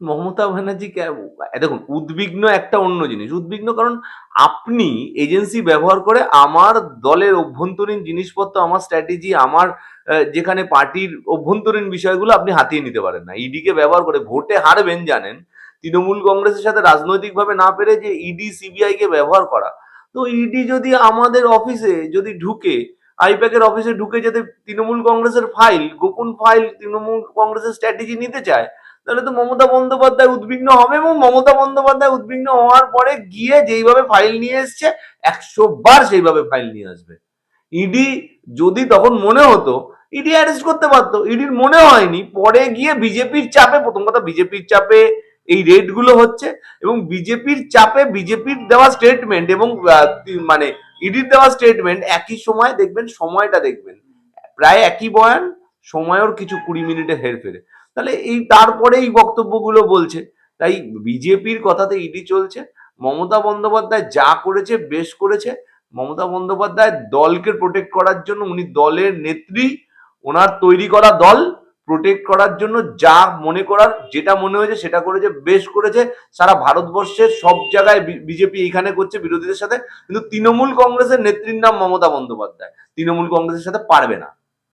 মমতা ব্যানার্জি দেখুন, উদ্বিগ্ন একটা অন্য জিনিস। উদ্বিগ্ন কারণ আপনি এজেন্সি ব্যবহার করে আমার দলের অভ্যন্তরীণ জিনিসপত্র, আমার স্ট্র্যাটেজি, আমার যেখানে পার্টির অভ্যন্তরীণ বিষয়গুলো আপনি হাতিয়ে নিতে পারেন না। ইডিকে ব্যবহার করে ভোটে হারবেন জানেন। তৃণমূল কংগ্রেসের সাথে রাজনৈতিকভাবে না পেরে যে ইডি সিবিআই কে ব্যবহার করা। তো ইডি যদি আমাদের অফিসে যদি ঢুকে, আইপ্যাকের অফিসে ঢুকে যাতে তৃণমূল কংগ্রেসের ফাইল, গোপন ফাইল তৃণমূল কংগ্রেসের স্ট্র্যাটেজি নিতে চায়, তাহলে তো মমতা বন্দ্যোপাধ্যায় উদ্বিগ্ন হবে, এবং মমতা বন্দ্যোপাধ্যায় উদ্বিগ্ন হওয়ার পরে গিয়ে যেইভাবে ফাইল নিয়ে এসছে 100 বার সেইভাবে ফাইল নিয়ে আসবে। ইডি যদি তখন মনে হতো, ইডি অ্যারেস্ট করতে পারতো। ইডির মনে হয়নি, পরে গিয়ে বিজেপির চাপে, প্রথম কথা বিজেপির চাপে এই রেড গুলো হচ্ছে, এবং বিজেপির চাপে বিজেপির দেওয়া স্টেটমেন্ট এবং মানে ইডির দেওয়া স্টেটমেন্ট একই সময় দেখবেন, সময়টা দেখবেন প্রায় একই বয়ান, সময়ও কিছু 20 মিনিটে হেরফেরে। তাহলে এই তারপরে এই বক্তব্যগুলো বলছে। তাই বিজেপির কথাতে ইডি চলছে। মমতা বন্দ্যোপাধ্যায় যা করেছে বেশ করেছে। মমতা বন্দ্যোপাধ্যায় দলকে প্রোটেক্ট করার জন্য, উনি দলের নেত্রী, ওনার তৈরি করা দল প্রোটেক্ট করার জন্য যা মনে করার, যেটা মনে হয়েছে সেটা করেছে, বেশ করেছে। সারা ভারতবর্ষের সব জায়গায় বিজেপি এইখানে করছে বিরোধীদের সাথে, কিন্তু তৃণমূল কংগ্রেসের নেত্রীর নাম মমতা বন্দ্যোপাধ্যায়, তৃণমূল কংগ্রেসের সাথে পারবে না।